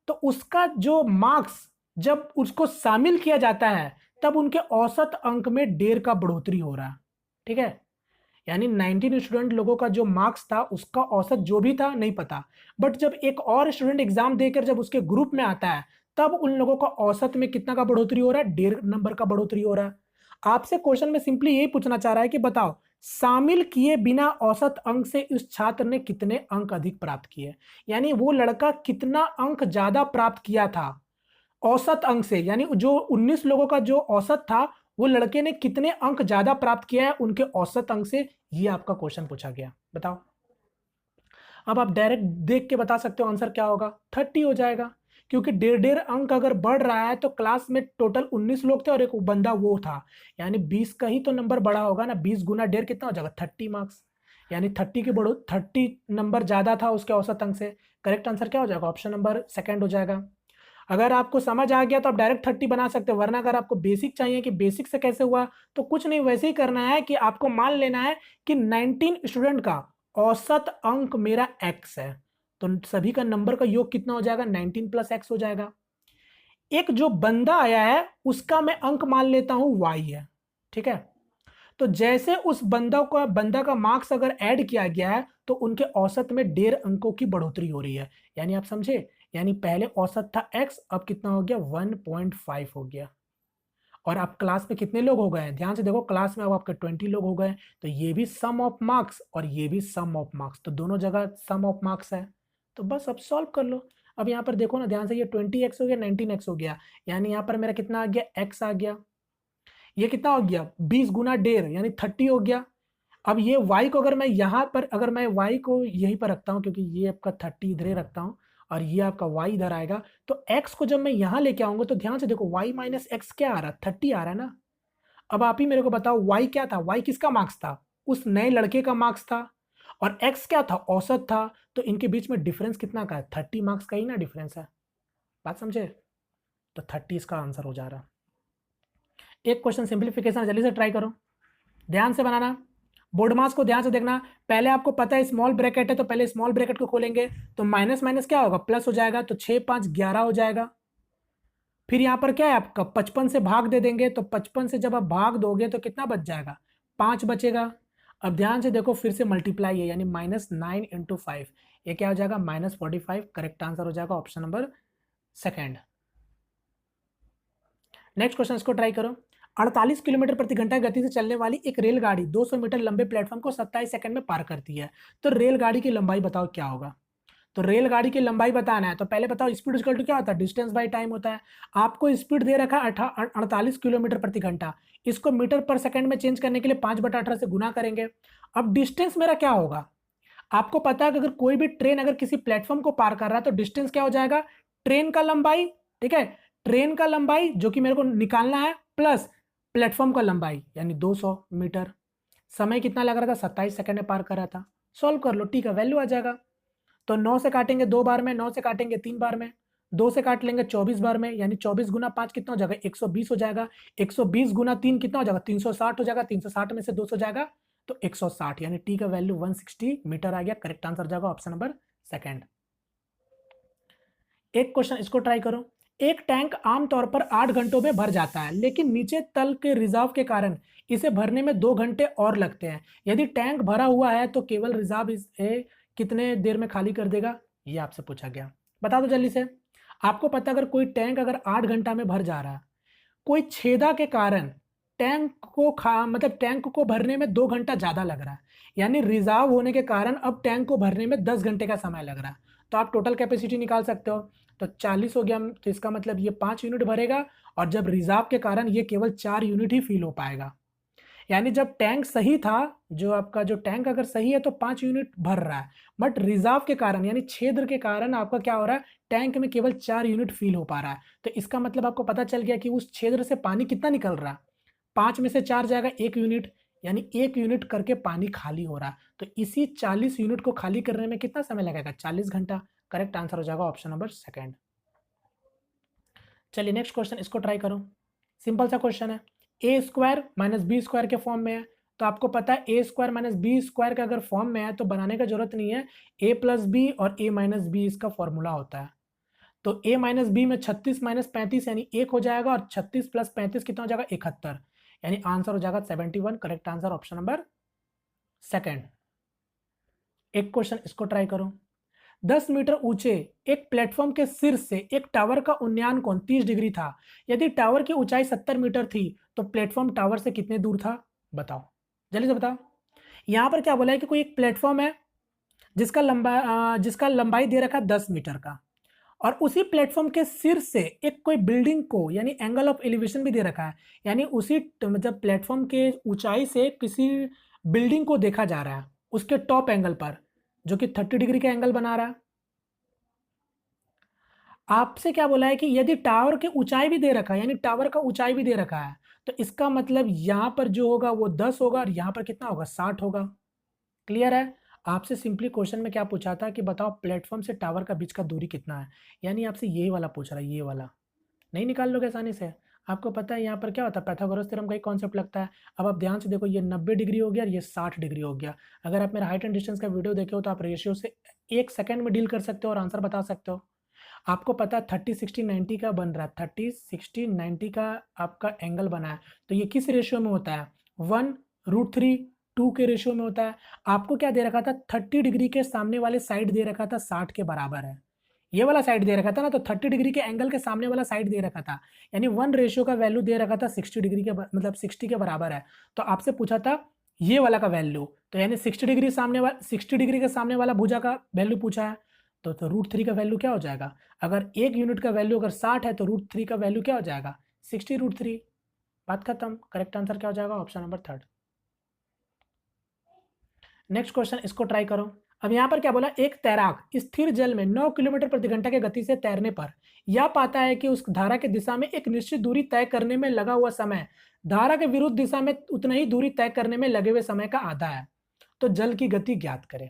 तो उसका जो मार्क्स जब उसको शामिल किया जाता है तब उनके औसत अंक में 1.5 का बढ़ोतरी हो रहा है, ठीक है। यानी 19 स्टूडेंट लोगों का जो मार्क्स था उसका औसत जो भी था नहीं पता, बट जब एक और स्टूडेंट एग्जाम देकर जब उसके ग्रुप में आता है तब उन लोगों का औसत में कितना का बढ़ोतरी हो रहा है, 1.5 नंबर का बढ़ोतरी हो रहा है। आपसे क्वेश्चन में सिंपली यही पूछना चाह रहा है कि बताओ शामिल किए बिना औसत अंक से इस छात्र ने कितने अंक अधिक प्राप्त किए, यानी वो लड़का कितना अंक ज्यादा प्राप्त किया था औसत अंक से, यानी जो 19 लोगों का जो औसत था वो लड़के ने कितने अंक ज्यादा प्राप्त किया है उनके औसत अंक से, ये आपका क्वेश्चन पूछा गया। बताओ। अब आप डायरेक्ट देख के बता सकते हो आंसर क्या होगा, 30 हो जाएगा, क्योंकि 1.5 अंक अगर बढ़ रहा है तो क्लास में टोटल 19 लोग थे और एक बंदा वो था, यानी 20 का ही तो नंबर बड़ा होगा ना, 20 गुना 1.5 कितना हो जाएगा 30 मार्क्स, यानी 30 की बढ़ो 30 नंबर ज्यादा था उसके औसत अंक से। करेक्ट आंसर क्या हो जाएगा, ऑप्शन नंबर 2 हो जाएगा। अगर आपको समझ आ गया तो आप डायरेक्ट 30 बना सकते हो, वरना अगर आपको बेसिक चाहिए कि बेसिक से कैसे हुआ तो कुछ नहीं, वैसे ही करना है कि आपको मान लेना है कि 19 स्टूडेंट का औसत अंक मेरा x है, तो सभी का नंबर का योग कितना हो जाएगा 19 + x हो जाएगा। एक जो बंदा आया है उसका मैं अंक मान लेता हूं y है, ठीक है। तो जैसे उस बंदा का मार्क्स अगर ऐड किया गया है तो उनके औसत में 1.5 अंकों की बढ़ोतरी हो रही है, यानी आप समझे, यानी पहले औसत था x, अब कितना हो गया 1.5 हो गया। और आप क्लास में कितने लोग हो गए हैं, ध्यान से देखो, क्लास में अब आपके 20 लोग हो गए, तो ये भी सम ऑफ मार्क्स और ये भी सम ऑफ मार्क्स, तो दोनों जगह सम ऑफ मार्क्स है, तो बस अब सॉल्व कर लो। अब यहाँ पर देखो ना ध्यान से, ये 20x हो गया, 19x हो गया, यानी यहाँ पर मेरा कितना आ गया x आ गया, ये कितना हो गया 20 गुना 1.5 यानी 30 हो गया। अब ये y को अगर मैं यहाँ पर, अगर मैं y को यहीं पर रखता हूँ, क्योंकि ये आपका 30 इधर रखता हूँ और ये आपका y इधर आएगा, तो x को जब मैं यहाँ लेके आऊंगा तो ध्यान से देखो y माइनस एक्स क्या आ रहा है, 30 आ रहा है ना। अब आप ही मेरे को बताओ y क्या था, y किसका मार्क्स था, उस नए लड़के का मार्क्स था, और x क्या था, औसत था, तो इनके बीच में डिफरेंस कितना का है, 30 मार्क्स का ही ना डिफरेंस है, बात समझे, तो 30 इसका आंसर हो जा रहा। एक क्वेश्चन सिंप्लीफिकेशन जल्दी से ट्राई करो, ध्यान से बनाना, बोर्ड मास को ध्यान से देखना। पहले आपको पता है स्मॉल ब्रैकेट है तो पहले स्मॉल ब्रैकेट को खोलेंगे, तो माइनस माइनस क्या होगा प्लस हो जाएगा, तो 6 5 11 हो जाएगा। फिर यहाँ पर क्या है आपका 55 से भाग दे देंगे, तो 55 से जब आप भाग दोगे तो कितना बच जाएगा 5 बचेगा। अब ध्यान से देखो फिर से मल्टीप्लाई है, यानी -9 × 5, ये क्या हो जाएगा -45, करेक्ट आंसर हो जाएगा ऑप्शन नंबर 2। नेक्स्ट क्वेश्चन इसको ट्राई करो। 48 किलोमीटर प्रति घंटा गति से चलने वाली एक रेलगाड़ी 200 मीटर लंबे प्लेटफॉर्म को 27 सेकंड में पार करती है, तो रेलगाड़ी की लंबाई बताओ क्या होगा। तो रेलगाड़ी की लंबाई बताना है तो पहले बताओ स्पीड इक्वल टू क्या होता है, डिस्टेंस बाय टाइम होता है। आपको स्पीड दे रखा है 48 किलोमीटर प्रति घंटा, इसको मीटर पर सेकंड में चेंज करने के लिए 5/18 से गुना करेंगे। अब डिस्टेंस मेरा क्या होगा, आपको पता है कि अगर कोई भी ट्रेन अगर किसी प्लेटफॉर्म को पार कर रहा है तो डिस्टेंस क्या हो जाएगा, ट्रेन का लंबाई, ठीक है, ट्रेन का लंबाई जो कि मेरे को निकालना है, प्लस प्लेटफॉर्म का लंबाई यानी 200 मीटर। समय कितना लग रहा था 27 सेकंड में पार कर रहा था, सॉल्व कर लो, ठीक है, वैल्यू आ जाएगा। तो 9 से काटेंगे 2 बार में, 9 से काटेंगे 3 बार में, 2 से काट लेंगे 24 बार में, यानी 24 गुना 5 कितना हो जाएगा 120 हो जाएगा, 120 गुना 3 कितना हो जाएगा 360 हो जाएगा, 360 में से 200 जाएगा तो 160, यानी टी का वैल्यू 160 मीटर आ गया। करेक्ट आंसर जाएगा ऑप्शन नंबर सेकंड। एक क्वेश्चन इसको ट्राई करो। एक टैंक आमतौर पर 8 घंटों में भर जाता है, लेकिन नीचे तल के रिजर्व के कारण इसे भरने में 2 घंटे और लगते हैं। यदि टैंक भरा हुआ है तो केवल रिजर्व इसे कितने देर में खाली कर देगा, ये आपसे पूछा गया। बता दो जल्दी से। आपको पता अगर कोई टैंक अगर 8 घंटा में भर जा रहा है, कोई छेदा के कारण टैंक को मतलब टैंक को भरने में 2 घंटा ज्यादा लग रहा है, यानी रिजर्व होने के कारण अब टैंक को भरने में 10 घंटे का समय लग रहा है। तो आप टोटल कैपेसिटी निकाल सकते हो। तो 40 हो गया, तो इसका मतलब ये 5 यूनिट भरेगा, और जब रिजर्व के कारण ये केवल 4 यूनिट ही फिल हो पाएगा। यानी जब टैंक सही था, जो आपका जो टैंक अगर सही है तो 5 यूनिट भर रहा है, बट रिजर्व के कारण यानी छेद के कारण आपका क्या हो रहा है, टैंक में केवल 4 यूनिट फिल हो पा रहा है। तो इसका मतलब आपको पता चल गया कि उस छेद से पानी कितना निकल रहा है। 5 में से 4 जाएगा 1 यूनिट, यानी 1 यूनिट करके पानी खाली हो रहा है। तो इसी 40 यूनिट को खाली करने में कितना समय लगेगा, 40 घंटा। करेक्ट आंसर हो जाएगा ऑप्शन नंबर सेकंड। चलिए नेक्स्ट क्वेश्चन इसको ट्राई करो। सिंपल सा क्वेश्चन है, ए स्क्वायर माइनस बी स्क्वायर के फॉर्म में है। तो आपको पता है ए स्क्वायर माइनस बी स्क्वायर का अगर फॉर्म में है तो बनाने का जरूरत नहीं है। ए प्लस बी और ए माइनस बी इसका फॉर्मूला होता है। तो ए माइनस बी में 36 माइनस 35 यानी 1 हो जाएगा, और 36 प्लस 35 कितना हो जाएगा, 71, यानी आंसर हो जाएगा 71। Correct answer option number second. एक क्वेश्चन इसको ट्राई करो। 10 मीटर ऊंचे एक प्लेटफॉर्म के शीर्ष से एक टावर का उन्नयन कोण 30 डिग्री था। यदि टावर की ऊंचाई 70 मीटर थी तो प्लेटफॉर्म टावर से कितने दूर था, बताओ जल्दी से बताओ। यहां पर क्या बोला है कि कोई एक प्लेटफॉर्म है जिसका लंबाई दे रखा है 10 मीटर का, और उसी प्लेटफॉर्म के शीर्ष से एक कोई बिल्डिंग को यानी एंगल ऑफ एलिवेशन भी दे रखा है, यानी उसी मतलब प्लेटफॉर्म के ऊंचाई से किसी बिल्डिंग को देखा जा रहा है उसके टॉप एंगल पर, जो कि 30 डिग्री का एंगल बना रहा है। आपसे क्या बोला है कि यदि टावर की ऊंचाई भी दे रखा है, यानी टावर का ऊंचाई भी दे रखा है, तो इसका मतलब यहां पर जो होगा वो 10 होगा, और यहां पर कितना होगा, 60 होगा। क्लियर है। आपसे सिंपली क्वेश्चन में क्या पूछा था कि बताओ प्लेटफॉर्म से टावर का बीच का दूरी कितना है, यानी आपसे यही वाला पूछ रहा है, ये वाला नहीं निकाल लोगे आसानी से। आपको पता है यहाँ पर क्या होता है, पाइथागोरस थ्योरम का एक कॉन्सेप्ट लगता है। अब आप ध्यान से देखो, ये 90 डिग्री हो गया और ये 60 डिग्री हो गया। अगर आप मेरा हाइट एंड डिस्टेंस का वीडियो देखे हो तो आप रेशियो से 1 सेकंड में डील कर सकते हो और आंसर बता सकते हो। आपको पता है 30 60 90 का बन रहा है, 30 60 90 का आपका एंगल बना है, तो ये किस रेशियो में होता है, 1√3 2 के रेशियो में होता है। आपको क्या दे रखा था, 30 डिग्री के सामने वाले साइड दे रखा था 60 के बराबर है, ये वाला साइड दे रखा था ना, तो 30 डिग्री के एंगल के सामने वाला साइड दे रखा था, यानी 1 रेशियो का वैल्यू दे रखा था 60 डिग्री के मतलब 60 के बराबर है। तो आपसे पूछा था ये वाला का वैल्यू, तो यानी 60 डिग्री के सामने वाला भुजा का वैल्यू पूछा है, तो √3 का वैल्यू क्या हो जाएगा, अगर 1 यूनिट का वैल्यू अगर 60 है तो √3 का वैल्यू क्या हो जाएगा, 60√3। बात खत्म। करेक्ट आंसर क्या हो जाएगा, option number third. Next question इसको ट्राई करो। अब यहां पर क्या बोला, एक तैराक स्थिर जल में 9 किलोमीटर प्रति घंटा की गति से तैरने पर यह पाता है कि उस धारा की दिशा में एक निश्चित दूरी तय करने में लगा हुआ समय धारा के विरुद्ध दिशा में उतना ही दूरी तय करने में लगे हुए समय का आधा है, तो जल की गति ज्ञात करें।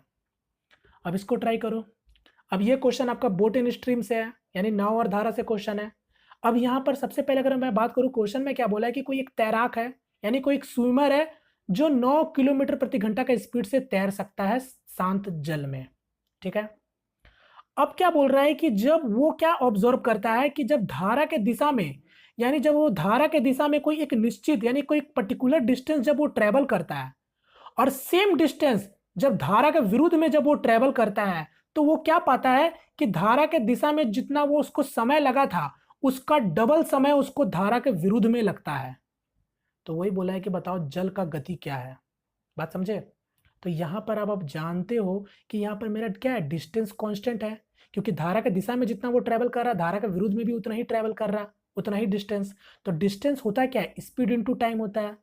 अब इसको ट्राई करो। अब ये क्वेश्चन आपका बोट इन स्ट्रीम से है, यानी नाव और धारा से क्वेश्चन है। अब यहाँ पर सबसे पहले अगर मैं बात करूँ, क्वेश्चन में क्या बोला है कि कोई एक तैराक है, यानी कोई एक स्विमर है जो 9 किलोमीटर प्रति घंटा का स्पीड से तैर सकता है शांत जल में। ठीक है। अब क्या बोल रहा है कि जब वो क्या ऑब्जर्व करता है कि जब धारा के दिशा में, यानी जब वो धारा के दिशा में कोई एक निश्चित यानी कोई पर्टिकुलर डिस्टेंस जब वो ट्रेवल करता है, और सेम डिस्टेंस जब धारा के विरुद्ध में जब वो ट्रेवल करता है, तो वो क्या पाता है कि धारा के दिशा में जितना वो उसको समय लगा था उसका डबल समय उसको धारा के विरुद्ध में लगता है। तो वही बोला है कि बताओ जल का गति क्या है। बात समझे। तो यहां पर अब आप जानते हो कि यहां पर मेरा क्या है, डिस्टेंस कांस्टेंट है, क्योंकि धारा के दिशा में जितना वो ट्रेवल कर रहा है धारा के विरुद्ध में भी उतना ही ट्रेवल कर रहा है, उतना ही डिस्टेंस। तो डिस्टेंस होता है क्या है, स्पीड इनटू टाइम होता है।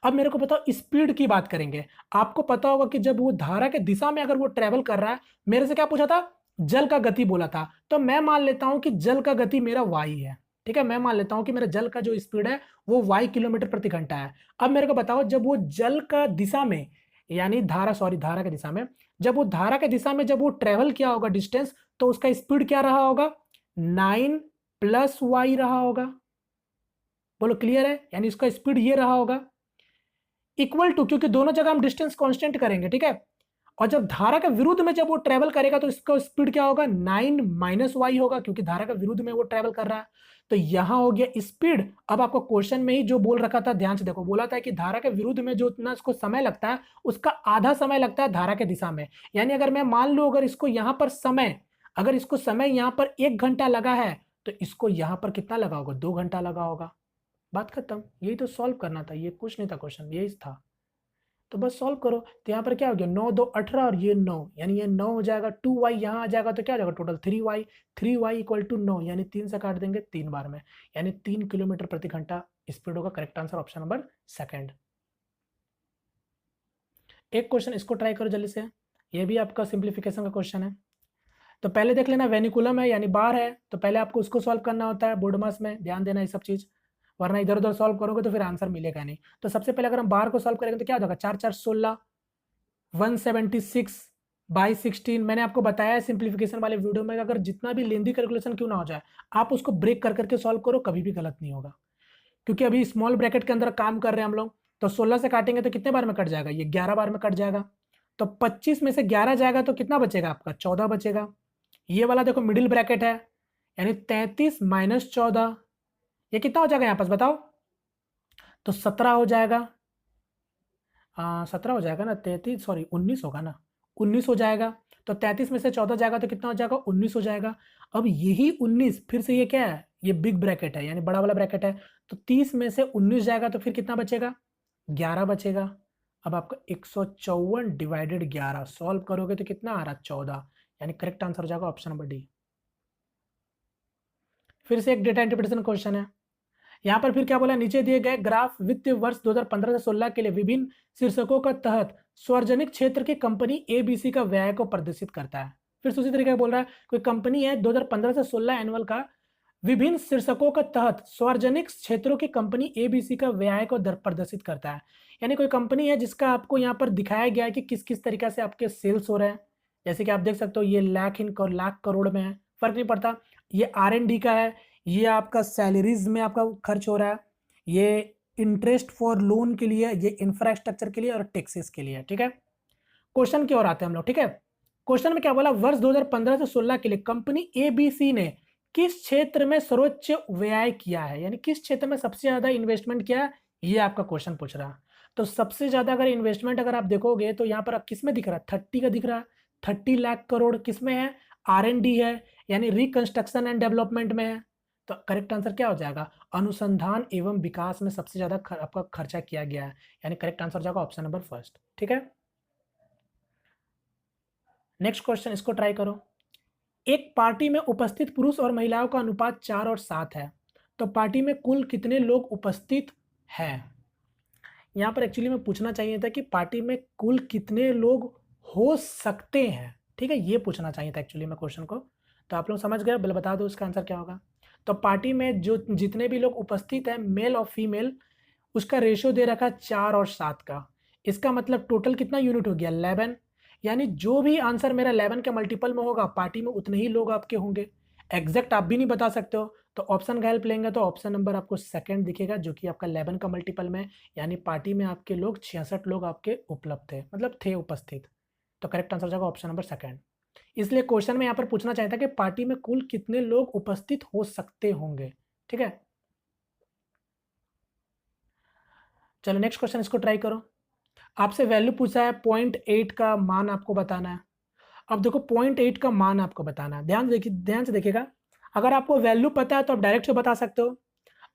अब मेरे को बताओ स्पीड की बात करेंगे। आपको पता होगा कि जब वो धारा के दिशा में अगर वो ट्रेवल कर रहा है, मेरे से क्या पूछा था, जल का गति बोला था, तो मैं मान लेता हूं कि जल का गति मेरा y है। ठीक है, मैं मान लेता हूं कि मेरा जल का जो स्पीड है वो y किलोमीटर प्रति घंटा है। अब मेरे को बताओ जब वो जल का दिशा में यानी धारा के दिशा में, जब वो धारा के दिशा में जब वो ट्रेवल किया होगा डिस्टेंस, तो उसका स्पीड क्या रहा होगा, 9 + y रहा होगा। बोलो क्लियर है, यानी उसका स्पीड ये रहा होगा। इक्वल टू, क्योंकि दोनों जगह हम डिस्टेंस कांस्टेंट करेंगे, ठीक है। और जब धारा के विरुद्ध में जब वो ट्रेवल करेगा तो इसका स्पीड क्या होगा, 9 माइनस वाई होगा, क्योंकि धारा के विरुद्ध में वो ट्रेवल कर रहा है। तो यहां हो गया स्पीड। अब आपको क्वेश्चन में ही जो बोल रखा था, ध्यान से देखो, बोला था कि धारा के विरुद्ध में जो इतना इसको समय लगता है उसका आधा समय लगता है धारा के दिशा में। यानी अगर मैं मान लूं अगर इसको यहां पर समय, अगर इसको समय यहां पर 1 घंटा लगा है तो इसको यहां पर कितना लगा होगा, 2 घंटा लगा होगा। बात खत्म। यही तो सॉल्व करना था, ये कुछ नहीं था, क्वेश्चन यही था। तो बस सॉल्व करो। तो यहाँ पर क्या हो गया, 9 2 18 और ये 9, यानी ये 9 हो जाएगा। 2y यहाँ आ जाएगा तो क्या हो जाएगा total 3y। 3y equal to 9, यानी 3 से काट देंगे 3 बार में, यानी 3 किलोमीटर प्रति घंटा स्पीड होगा। Correct answer option number second. एक क्वेश्चन इसको ट्राई करो जल्दी से, ये भी आपका सिंप्लीफिकेशन का क्वेश्चन है। तो पहले देख लेना, वेनिकुलम है यानी बार है, तो पहले आपको उसको सॉल्व करना होता है बोर्ड मास में, ध्यान देना ये सब चीज, वरना इधर उधर सॉल्व करोगे तो फिर आंसर मिलेगा नहीं। तो सबसे पहले अगर हम बार को सॉल्व करेंगे तो क्या होगा, 4 4 16, 176 बाई 16। मैंने आपको बताया है सिंप्लीफिकेशन वाले वीडियो में, अगर जितना भी लेंदी कैलकुलेशन क्यों ना हो जाए, आप उसको ब्रेक कर करके सॉल्व करो, कभी भी गलत नहीं होगा। क्योंकि अभी स्मॉल ब्रैकेट के अंदर काम कर रहे हैं हम लोग, तो 16 से काटेंगे तो कितने बार में कट जाएगा, ये 11 बार में कट जाएगा। तो 25 में से 11 जाएगा तो कितना बचेगा आपका, 14 बचेगा। ये वाला देखो मिडिल ब्रैकेट है, यानी 33 माइनस 14, ये कितना हो जाएगा यहाँ पास बताओ, तो 17 हो जाएगा। 17 हो जाएगा ना, 33 सॉरी 19 होगा ना, 19 हो जाएगा। तो 33 में से 14 जाएगा तो कितना हो जाएगा, 19 हो जाएगा। अब यही 19 फिर से ये क्या है, ये बिग ब्रैकेट है यानी बड़ा वाला ब्रैकेट है, तो 30 में से 19 जाएगा तो फिर कितना बचेगा, 11 बचेगा। अब आपका 154 डिवाइडेड 11 सॉल्व करोगे तो कितना आ रहा, 14, यानी करेक्ट आंसर हो जाएगा ऑप्शन नंबर डी। फिर से एक डेटा इंटरप्रिटेशन क्वेश्चन है। यहाँ पर फिर क्या बोला, नीचे दिए गए ग्राफ वित्तीय वर्ष 2015 से 16 के लिए विभिन्न शीर्षकों का तहत सार्वजनिक क्षेत्र की कंपनी एबीसी का व्यय को प्रदर्शित करता है। फिर से उसी तरीके से बोल रहा है, कोई कंपनी है 2015 से 16 एनुअल का विभिन्न शीर्षकों के तहत सार्वजनिक क्षेत्रों की कंपनी एबीसी का व्यय को प्रदर्शित करता है। यानी कोई कंपनी है जिसका आपको यहाँ पर दिखाया गया है कि किस किस तरीके से आपके सेल्स हो रहे हैं। जैसे कि आप देख सकते हो ये लाख करोड़ में है, फर्क नहीं पड़ता। ये R&D का है, ये आपका सैलरीज में आपका खर्च हो रहा है, ये इंटरेस्ट फॉर लोन के लिए, ये इंफ्रास्ट्रक्चर के लिए और टैक्सेस के लिए। ठीक है, क्वेश्चन की ओर आते हैं हम लोग। ठीक है, क्वेश्चन में क्या बोला, वर्ष 2015 से 16 के लिए कंपनी एबीसी ने किस क्षेत्र में सर्वोच्च व्यय किया है, यानी किस क्षेत्र में सबसे ज्यादा इन्वेस्टमेंट किया है, ये आपका क्वेश्चन पूछ रहा है। तो सबसे ज्यादा अगर इन्वेस्टमेंट अगर आप देखोगे तो यहाँ पर किस में दिख रहा है, 30 का दिख रहा है, 30 लाख करोड़ किसमें है, R&D है, यानी रिकंस्ट्रक्शन एंड डेवलपमेंट में है। तो करेक्ट आंसर क्या हो जाएगा, अनुसंधान एवं विकास में सबसे ज्यादा आपका खर्चा किया गया है, यानी करेक्ट आंसर हो जाएगा ऑप्शन नंबर फर्स्ट। ठीक है, नेक्स्ट क्वेश्चन इसको ट्राई करो। एक पार्टी में उपस्थित पुरुष और महिलाओं का अनुपात 4 और 7 है, तो पार्टी में कुल कितने लोग उपस्थित हैं। यहाँ पर एक्चुअली में पूछना चाहिए था कि पार्टी में कुल कितने लोग हो सकते हैं। ठीक है, ये पूछना चाहिए था एक्चुअली में क्वेश्चन को। तो आप लोग समझ गए, बता दो इसका आंसर क्या होगा। तो पार्टी में जो जितने भी लोग उपस्थित हैं मेल और फीमेल, उसका रेशियो दे रखा 4 और 7 का। इसका मतलब टोटल कितना यूनिट हो गया, 11। यानी जो भी आंसर मेरा 11 के मल्टीपल में होगा पार्टी में उतने ही लोग आपके होंगे। एग्जैक्ट आप भी नहीं बता सकते हो, तो ऑप्शन का हेल्प लेंगे तो ऑप्शन नंबर आपको सेकंड दिखेगा, जो कि आपका 11 का मल्टीपल में, यानी पार्टी में आपके लोग 66 लोग आपके उपलब्ध थे, मतलब थे उपस्थित। तो करेक्ट आंसर हो जाएगा ऑप्शन नंबर सेकंड। इसलिए क्वेश्चन में यहाँ पर पूछना चाहिए था कि पार्टी में कुल कितने लोग उपस्थित हो सकते होंगे। ठीक है, चलो नेक्स्ट क्वेश्चन इसको ट्राई करो। आपसे वैल्यू पूछा है 0.8 का मान आपको बताना है। अब देखो 0.8 का मान आपको बताना है, ध्यान से देखिएगा। अगर आपको वैल्यू पता है तो आप डायरेक्ट से बता सकते हो।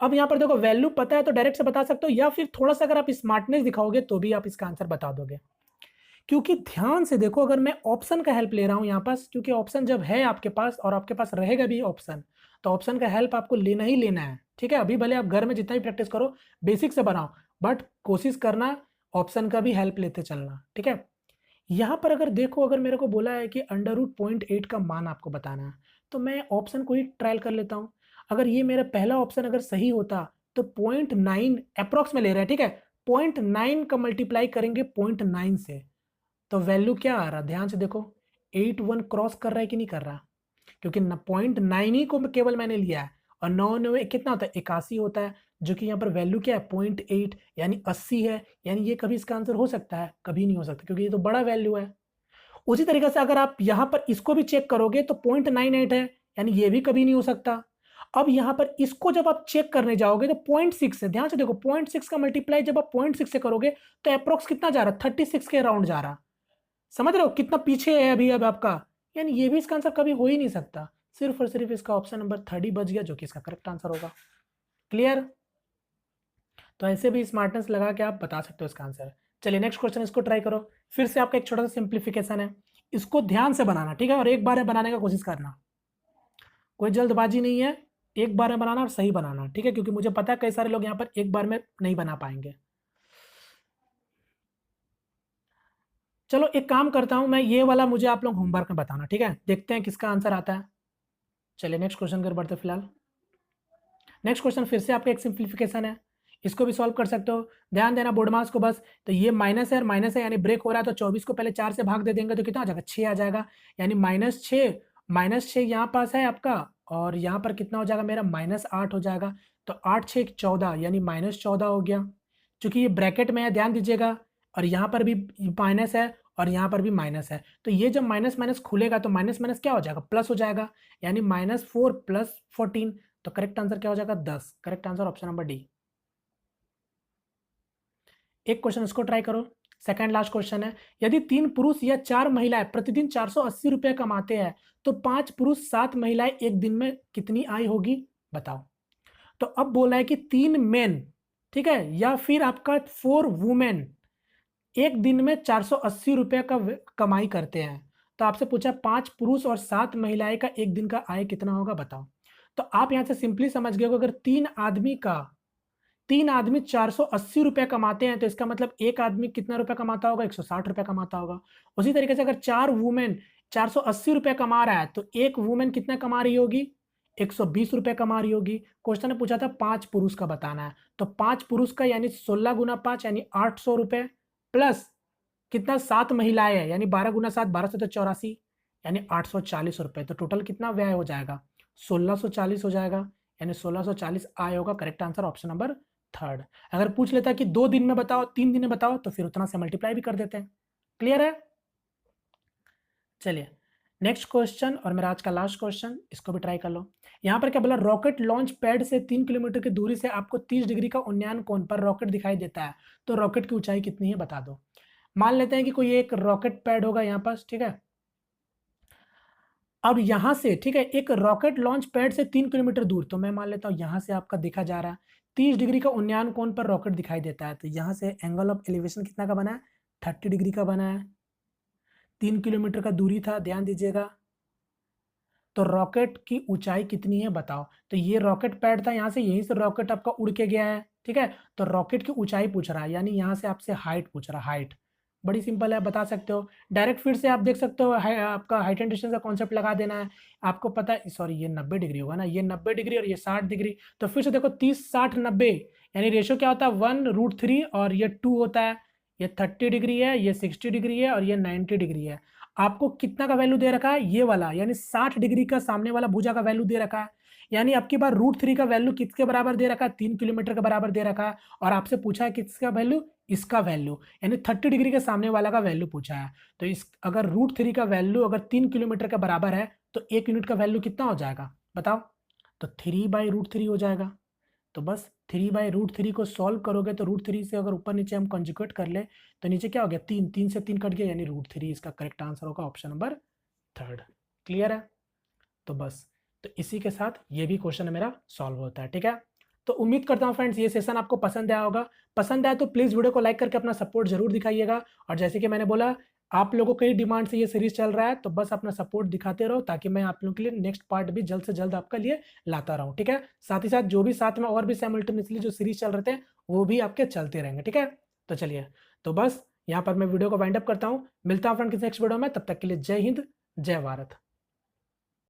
अब यहाँ पर देखो वैल्यू पता है तो डायरेक्ट से बता सकते हो, या फिर थोड़ा सा अगर आप स्मार्टनेस दिखाओगे तो भी आप इसका आंसर बता दोगे। क्योंकि ध्यान से देखो, अगर मैं ऑप्शन का हेल्प ले रहा हूँ यहाँ पास, क्योंकि ऑप्शन जब है आपके पास और आपके पास रहेगा भी ऑप्शन, तो ऑप्शन का हेल्प आपको लेना ही लेना है। ठीक है, अभी भले आप घर में जितना भी प्रैक्टिस करो, बेसिक से बनाओ, बट कोशिश करना ऑप्शन का भी हेल्प लेते चलना। ठीक है, यहाँ पर अगर देखो, अगर मेरे को बोला है कि √0.8 का मान आपको बताना है, तो मैं ऑप्शन को ही ट्रायल कर लेता हूँ। अगर ये मेरा पहला ऑप्शन अगर सही होता तो 0.9 अप्रॉक्स में ले रहे हैं। ठीक है, 0.9 का मल्टीप्लाई करेंगे 0.9 से, तो वैल्यू क्या आ रहा, ध्यान से देखो, 81 क्रॉस कर रहा है कि नहीं कर रहा, क्योंकि 0.9 ही को केवल मैंने लिया है और 9 कितना होता है 81 होता है, जो कि यहाँ पर वैल्यू क्या है 0.8 यानी 80 है। यानी ये कभी इसका आंसर हो सकता है, कभी नहीं हो सकता, क्योंकि ये तो बड़ा वैल्यू है। उसी तरीके से अगर आप यहाँ पर इसको भी चेक करोगे तो 0.98 है, यानी ये भी कभी नहीं हो सकता। अब यहाँ पर इसको जब आप चेक करने जाओगे तो 0.6 है, ध्यान से देखो 0.6 का मल्टीप्लाई जब आप 0.6 से करोगे तो अप्रोक्स कितना जा रहा है 36 के अराउंड जा रहा। समझ रहे हो कितना पीछे है अभी अब आपका, यानी ये भी इसका आंसर कभी हो ही नहीं सकता। सिर्फ और सिर्फ इसका ऑप्शन नंबर 30 बच गया, जो कि इसका करेक्ट आंसर होगा। क्लियर? तो ऐसे भी स्मार्टनेस लगा के आप बता सकते हो इसका आंसर। चलिए नेक्स्ट क्वेश्चन, इसको ट्राई करो। फिर से आपका एक छोटा सा सिंप्लीफिकेशन है, इसको ध्यान से बनाना, ठीक है, और एक बार में बनाने का कोशिश करना, कोई जल्दबाजी नहीं है, एक बार में बनाना और सही बनाना, ठीक है, क्योंकि मुझे पता है कई सारे लोग यहाँ पर एक बार में नहीं बना पाएंगे। चलो एक काम करता हूं मैं, ये वाला मुझे आप लोग होमवर्क में बताना, ठीक है, देखते हैं किसका आंसर आता है। चलिए नेक्स्ट क्वेश्चन कर बढ़ते फिलहाल। नेक्स्ट क्वेश्चन फिर से आपका एक सिंप्लीफिकेशन है, इसको भी सॉल्व कर सकते हो। ध्यान देना बोर्ड मास को बस। तो ये माइनस है और माइनस है, यानी ब्रेक हो रहा है, तो 24 को पहले 4 से भाग दे देंगे तो कितना आ जाएगा 6 आ जाएगा, यानी -6 यहाँ पास है आपका, और यहाँ पर कितना हो जाएगा मेरा -8 हो जाएगा। तो 8 6 14 यानी -14 हो गया, चूंकि ये ब्रैकेट में है ध्यान दीजिएगा, और यहाँ पर भी माइनस है और यहाँ पर भी माइनस है, तो ये जब माइनस माइनस खुलेगा तो माइनस माइनस क्या हो जाएगा प्लस हो जाएगा, यानी -4 + 14। तो करेक्ट आंसर क्या हो जाएगा 10। Correct answer option number D. एक क्वेश्चन इसको ट्राई करो, सेकंड लास्ट क्वेश्चन है। यदि 3 पुरुष या 4 महिलाएं प्रतिदिन 480 रुपए कमाते हैं तो 5 पुरुष 7 महिलाएं एक दिन में कितनी आय होगी बताओ। तो अब बोला है कि 3 मेन, ठीक है, या फिर आपका 4 वुमेन एक दिन में 480 रुपए का कमाई करते हैं, तो आपसे पूछा 5 पुरुष और 7 महिलाएं का एक दिन का आय कितना होगा बताओ। तो आप यहां से सिंपली समझ गए, अगर 3 आदमी 480 रुपए कमाते हैं तो इसका मतलब एक आदमी कितना रुपए कमाता होगा 160 रुपए कमाता होगा। उसी तरीके से अगर 4 वुमेन 480 रुपए कमा रहा है तो एक वुमेन कितना कमा रही होगी 120 रुपए कमा रही होगी। क्वेश्चन ने पूछा था 5 पुरुष का बताना है, तो 5 पुरुष का यानी 16 गुना 5 यानी 800 रुपए, प्लस कितना 7 महिलाएं हैं यानी 12 गुना 7 1284 यानी 840 रुपए। तो टोटल कितना व्यय हो जाएगा 1640 हो जाएगा, यानी 1640 आय होगा। Correct answer option number third. अगर पूछ लेता कि 2 दिन में बताओ 3 दिन में बताओ तो फिर उतना से मल्टीप्लाई भी कर देते हैं। क्लियर है? चलिए नेक्स्ट क्वेश्चन और मेरा आज का लास्ट क्वेश्चन, इसको भी ट्राई कर लो। यहाँ पर क्या बोला, रॉकेट लॉन्च पैड से 3 किलोमीटर की दूरी से आपको 30 डिग्री का उन्नयन कोण पर रॉकेट दिखाई देता है, तो रॉकेट की ऊंचाई कितनी है बता दो। मान लेते हैं कि कोई एक रॉकेट पैड होगा यहाँ पास, ठीक है। अब यहां से, ठीक है, एक रॉकेट लॉन्च पैड से 3 किलोमीटर दूर, तो मैं मान लेता हूं यहां से आपका देखा जा रहा है 30 डिग्री का उन्नयन कोण पर रॉकेट दिखाई देता है, तो यहां से एंगल ऑफ एलिवेशन कितना का बना है 30 डिग्री का बना है। 3 किलोमीटर का दूरी था, ध्यान दीजिएगा। तो रॉकेट की ऊंचाई कितनी है बताओ। तो ये रॉकेट पैड था, यहां से यहीं से रॉकेट आपका उड़ के गया है, ठीक है। तो रॉकेट की ऊंचाई पूछ रहा है, यानी यहां से आपसे हाइट पूछ रहा है। हाइट बड़ी सिंपल है, बता सकते हो डायरेक्ट, फिर से आप देख सकते हो आपका हाइट एंड डिस्टेंस का कॉन्सेप्ट लगा देना है। आपको पता है, सॉरी ये 90 डिग्री होगा ना, ये 90 डिग्री और ये 60 डिग्री, तो फिर से देखो 30 60 90 यानी रेशियो क्या होता है 1√3 और ये 2 होता है। ये 30 डिग्री है, ये 60 डिग्री है और ये 90 डिग्री है। आपको कितना का वैल्यू दे रखा है ये वाला, यानी 60 डिग्री का सामने वाला भुजा का वैल्यू दे रखा है, यानी आपके पास √3 का वैल्यू किसके बराबर दे रखा है 3 किलोमीटर के बराबर दे रखा है, और आपसे पूछा है किसका वैल्यू, इसका वैल्यू, यानी 30 डिग्री के सामने वाला का वैल्यू पूछा है। तो इस अगर √3 का वैल्यू अगर 3 किलोमीटर के बराबर है तो 1 यूनिट का वैल्यू कितना हो जाएगा बताओ। तो 3/√3 हो जाएगा। तो बस 3/√3 को सॉल्व करोगे तो √3 से अगर ऊपर नीचे हम कंजुगेट कर ले तो नीचे क्या हो गया 3, 3 से 3 कट गया, यानी √3 इसका करेक्ट आंसर होगा ऑप्शन नंबर थर्ड। क्लियर है? तो बस, तो इसी के साथ ये भी क्वेश्चन मेरा सॉल्व होता है, ठीक है। तो उम्मीद करता हूँ फ्रेंड्स ये सेशन आपको पसंद आया होगा। पसंद आया तो प्लीज़ वीडियो को लाइक करके अपना सपोर्ट जरूर दिखाइएगा, और जैसे कि मैंने बोला आप लोगों की डिमांड से ये सीरीज चल रहा है, तो बस अपना सपोर्ट दिखाते रहो ताकि मैं आप लोगों के लिए नेक्स्ट पार्ट भी जल्द से जल्द आपके लिए लाता रहूँ, ठीक है। साथ ही साथ जो भी साथ में और भी साइमल्टेनियसली जो सीरीज चल रहे थे वो भी आपके चलते रहेंगे, ठीक है। तो चलिए, तो बस यहाँ पर मैं वीडियो को वाइंड अप करता हूँ। मिलता हूँ फ्रेंड किसी नेक्स्ट वीडियो में, तब तक के लिए जय हिंद जय भारत।